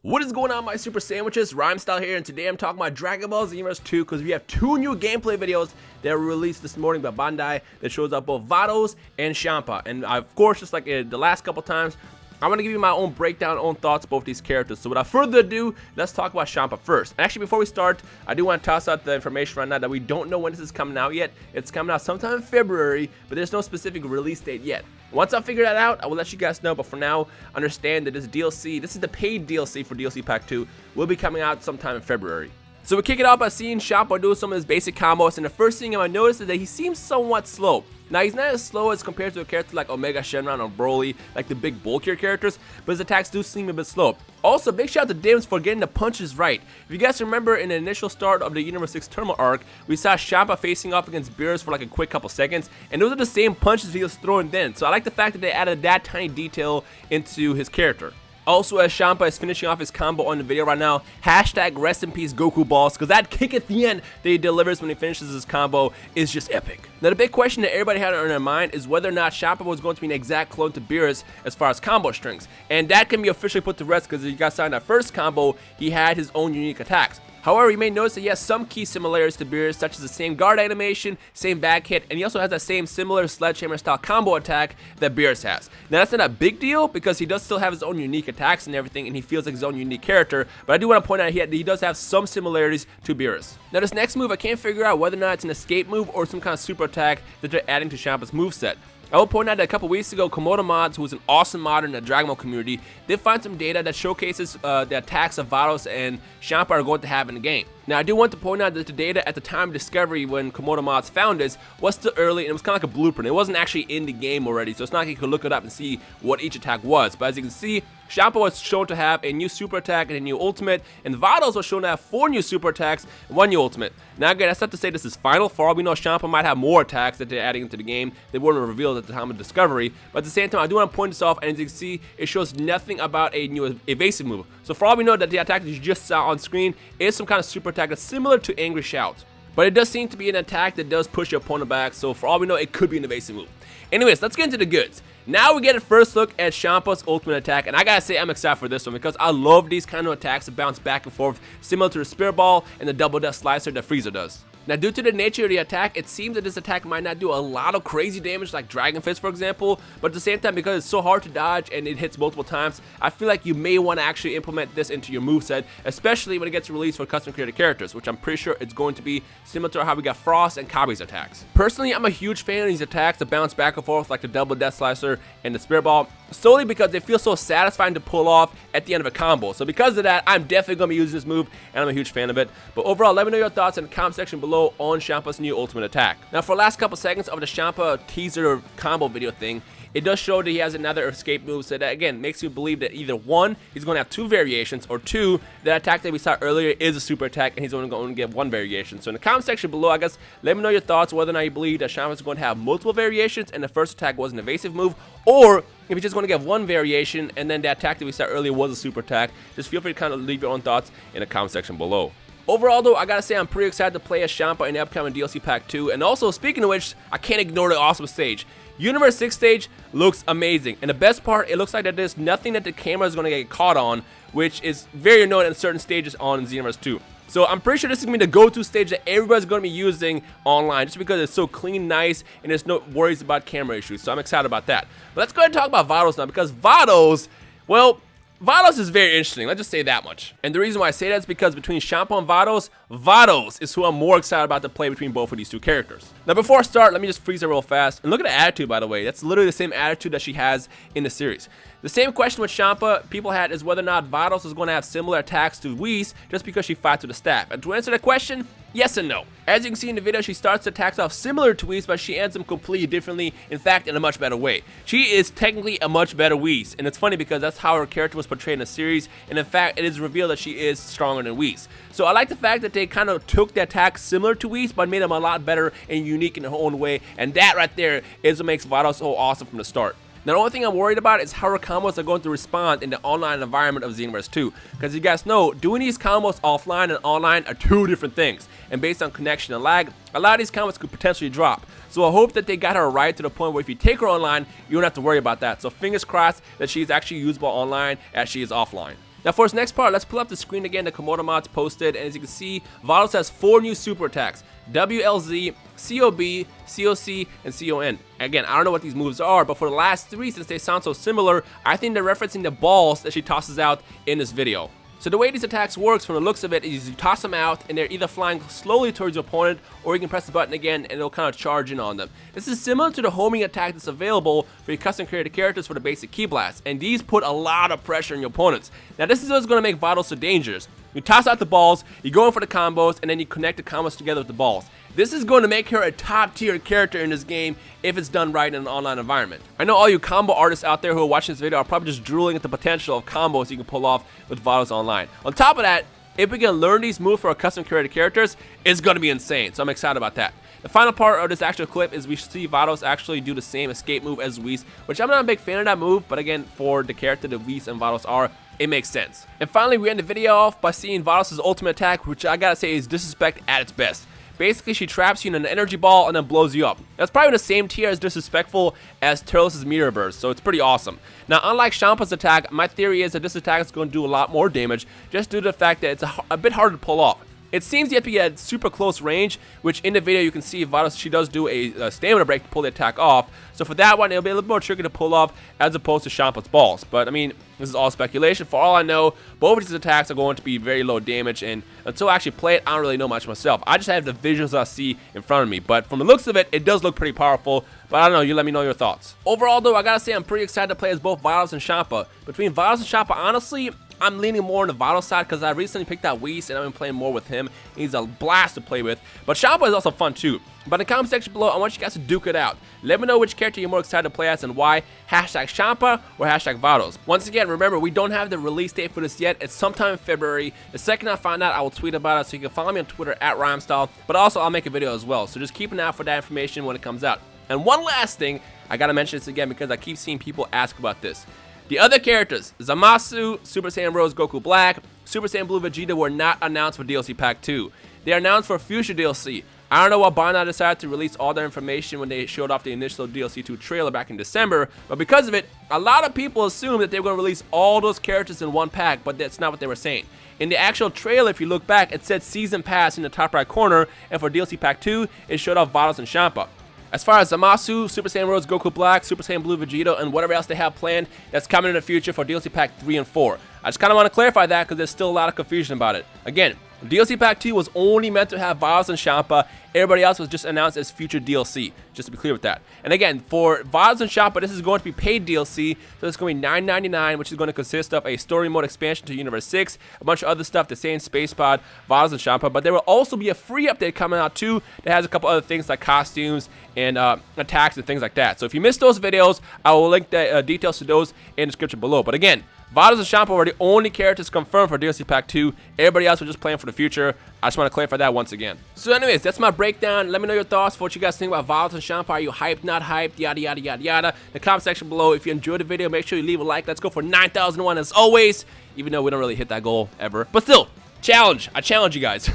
What is going on, my super sandwiches? Rhymestyle here, and today I'm talking about Dragon Ball Xenoverse 2 because we have two new gameplay videos that were released this morning by Bandai that shows up both Vados and Champa. And of course, just like the last couple times, I'm going to give you my own breakdown, own thoughts of both these characters. So without further ado, let's talk about Champa first. Actually, before we start, I do want to toss out the information right now that we don't know when this is coming out yet. It's coming out sometime in February, but there's no specific release date yet. Once I figure that out, I will let you guys know, but for now, understand that this DLC, this is the paid DLC for DLC Pack 2, will be coming out sometime in February. So we kick it off by seeing Champa do some of his basic combos, and the first thing I might notice is that he seems somewhat slow. Now, he's not as slow as compared to a character like Omega Shenron or Broly, like the big bulkier characters, but his attacks do seem a bit slow. Also, big shout out to Dims for getting the punches right. If you guys remember, in the initial start of the Universe 6 Tournament arc, we saw Champa facing off against Beerus for like a quick couple seconds, and those are the same punches he was throwing then. So I like the fact that they added that tiny detail into his character. Also, as Champa is finishing off his combo on the video right now, hashtag rest in peace Goku Balls, because that kick at the end that he delivers when he finishes his combo is just epic. Now, the big question that everybody had on their mind is whether or not Champa was going to be an exact clone to Beerus as far as combo strings. And that can be officially put to rest because if you guys saw in that first combo, he had his own unique attacks. However, you may notice that he has some key similarities to Beerus, such as the same guard animation, same back hit, and he also has that same similar sledgehammer style combo attack that Beerus has. Now, that's not a big deal because he does still have his own unique attacks and everything, and he feels like his own unique character, but I do want to point out he does have some similarities to Beerus. Now, this next move, I can't figure out whether or not it's an escape move or some kind of super attack that they're adding to Champa's moveset. I will point out that a couple weeks ago, Komodo Mods, who is an awesome modder in the Dragon Ball community, did find some data that showcases the attacks of Vados and Champa are going to have in the game. Now, I do want to point out that the data at the time of discovery when Komodo Mods found this was still early, and it was kind of like a blueprint. It wasn't actually in the game already, so it's not like you could look it up and see what each attack was. But as you can see, Champa was shown to have a new super attack and a new ultimate, and Vados was shown to have 4 new super attacks and 1 new ultimate. Now, again, that's not to say this is final. For all we know, Champa might have more attacks that they're adding into the game. They weren't revealed at the time of discovery, but at the same time, I do want to point this off, and as you can see, it shows nothing about a new evasive move. So for all we know, that the attack that you just saw on screen is some kind of super attack that's similar to Angry Shout. But it does seem to be an attack that does push your opponent back, so for all we know, it could be an evasive move. Anyways, let's get into the goods. Now we get a first look at Champa's ultimate attack, and I gotta say I'm excited for this one because I love these kind of attacks that bounce back and forth, similar to the Spirit Ball and the Double Death Slicer that Frieza does. Now, due to the nature of the attack, it seems that this attack might not do a lot of crazy damage like Dragon Fist, for example, but at the same time, because it's so hard to dodge and it hits multiple times, I feel like you may want to actually implement this into your moveset, especially when it gets released for custom created characters, which I'm pretty sure it's going to be similar to how we got Frost and Kabi's attacks. Personally, I'm a huge fan of these attacks that bounce back and forth like the Double Death Slicer and the Spirit Ball, solely because they feel so satisfying to pull off at the end of a combo. So because of that, I'm definitely going to be using this move, and I'm a huge fan of it. But overall, let me know your thoughts in the comment section below on Champa's new ultimate attack. Now, for the last couple seconds of the Champa teaser combo video thing, it does show that he has another escape move, so that again makes you believe that either 1, he's going to have 2 variations, or 2, that attack that we saw earlier is a super attack and he's only going to get 1 variation. So in the comment section below, I guess, let me know your thoughts whether or not you believe that Champa is going to have multiple variations and the first attack was an evasive move, or if you're just going to get 1 variation and then the attack that we saw earlier was a super attack. Just feel free to kind of leave your own thoughts in the comment section below. Overall, though, I gotta say I'm pretty excited to play as Champa in the upcoming DLC Pack 2, and also, speaking of which, I can't ignore the awesome stage. Universe 6 stage looks amazing, and the best part, it looks like that there's nothing that the camera is going to get caught on, which is very annoying at certain stages on Xenoverse 2. So I'm pretty sure this is going to be the go-to stage that everybody's going to be using online, just because it's so clean, nice, and there's no worries about camera issues, so I'm excited about that. But let's go ahead and talk about Vados now, because Vados, well, Vados is very interesting, let's just say that much. And the reason why I say that is because between Champa and Vados, Vados is who I'm more excited about to play between both of these two characters. Now, before I start, let me just freeze it real fast. And look at the attitude, by the way. That's literally the same attitude that she has in the series. The same question with Champa people had is whether or not Vados is going to have similar attacks to Whis just because she fights with the staff. And to answer that question, yes and no. As you can see in the video, she starts the attacks off similar to Whis, but she ends them completely differently, in fact, in a much better way. She is technically a much better Whis, and it's funny because that's how her character was portrayed in the series, and in fact, it is revealed that she is stronger than Whis. So I like the fact that they kind of took the attacks similar to Whis, but made them a lot better and unique in their own way, and that right there is what makes Vados so awesome from the start. Now, the only thing I'm worried about is how her combos are going to respond in the online environment of Xenoverse 2. Because you guys know, doing these combos offline and online are 2 different things. And based on connection and lag, a lot of these combos could potentially drop. So I hope that they got her right to the point where if you take her online, you don't have to worry about that. So fingers crossed that she's actually usable online as she is offline. Now for this next part, let's pull up the screen again. The Komodo mods posted, and as you can see, Vados has 4 new super attacks: WLZ, COB, COC, and CON. Again, I don't know what these moves are, but for the last 3, since they sound so similar, I think they're referencing the balls that she tosses out in this video. So the way these attacks works from the looks of it is you toss them out and they're either flying slowly towards your opponent, or you can press the button again and it'll kind of charge in on them. This is similar to the homing attack that's available for your custom created characters for the basic Ki Blast, and these put a lot of pressure on your opponents. Now this is what's going to make Vados so dangerous. You toss out the balls, you go in for the combos, and then you connect the combos together with the balls. This is going to make her a top tier character in this game if it's done right in an online environment. I know all you combo artists out there who are watching this video are probably just drooling at the potential of combos you can pull off with Vados online. On top of that, if we can learn these moves for our custom created characters, it's going to be insane, so I'm excited about that. The final part of this actual clip is we see Vados actually do the same escape move as Whis, which I'm not a big fan of that move, but again, for the character that Whis and Vados are, it makes sense. And finally, we end the video off by seeing Vados' ultimate attack, which I gotta say is disrespect at its best. Basically, she traps you in an energy ball and then blows you up. That's probably the same tier as disrespectful as Turles' Meteor Burst, so it's pretty awesome. Now, unlike Champa's attack, my theory is that this attack is going to do a lot more damage just due to the fact that it's a bit harder to pull off. It seems you have to be at super close range, which in the video you can see Vados, she does do a stamina break to pull the attack off. So for that one, it'll be a little more tricky to pull off as opposed to Champa's balls. But I mean, this is all speculation. For all I know, both of these attacks are going to be very low damage, and until I actually play it, I don't really know much myself. I just have the visuals I see in front of me. But from the looks of it, it does look pretty powerful. But I don't know, you let me know your thoughts. Overall though, I gotta say I'm pretty excited to play as both Vados and Champa. Between Vados and Champa, honestly, I'm leaning more on the Vados side because I recently picked out Whis and I've been playing more with him. He's a blast to play with. But Champa is also fun too. But in the comment section below, I want you guys to duke it out. Let me know which character you're more excited to play as and why. Hashtag Champa or hashtag Vados. Once again, remember, we don't have the release date for this yet. It's sometime in February. The second I find out, I will tweet about it. So you can follow me on Twitter at Rhymestyle. But also, I'll make a video as well. So just keep an eye out for that information when it comes out. And one last thing, I gotta mention this again because I keep seeing people ask about this. The other characters, Zamasu, Super Saiyan Rose Goku Black, Super Saiyan Blue Vegeta were not announced for DLC Pack 2. They are announced for future DLC. I don't know why Bandai decided to release all their information when they showed off the initial DLC 2 trailer back in December, but because of it, a lot of people assumed that they were going to release all those characters in one pack, but that's not what they were saying. In the actual trailer, if you look back, it said Season Pass in the top right corner, and for DLC Pack 2, it showed off Vados and Champa. As far as Zamasu, Super Saiyan Rose Goku Black, Super Saiyan Blue Vegeta, and whatever else they have planned, that's coming in the future for DLC Pack 3 and 4. I just kind of want to clarify that because there's still a lot of confusion about it. Again, DLC Pack 2 was only meant to have Vados and Champa. Everybody else was just announced as future DLC, just to be clear with that. And again, for Vados and Champa, this is going to be paid DLC, so it's going to be $9.99, which is going to consist of a story mode expansion to Universe 6, a bunch of other stuff, the same space pod, Vados and Champa, but there will also be a free update coming out too that has a couple other things like costumes and attacks and things like that. So if you missed those videos, I will link the details to those in the description below. But again, Vados and Champa were the only characters confirmed for DLC Pack 2. Everybody else was just playing for the future. I just want to clarify that once again. So anyways, that's my breakdown. Let me know your thoughts, what you guys think about Vados and Champa. Are you hyped, not hyped, yada, yada, yada, yada. In the comment section below. If you enjoyed the video, make sure you leave a like. Let's go for 9,001 as always, even though we don't really hit that goal ever. But still, challenge. I challenge you guys.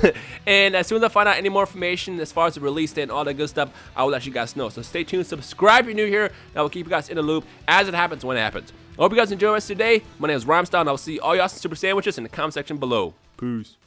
And as soon as I find out any more information as far as the release date and all that good stuff, I will let you guys know. So stay tuned, subscribe if you're new here. That will keep you guys in the loop as it happens when it happens. I hope you guys enjoy the rest of your day. My name is Rhymestyle, and I'll see all you awesome super sandwiches in the comment section below. Peace.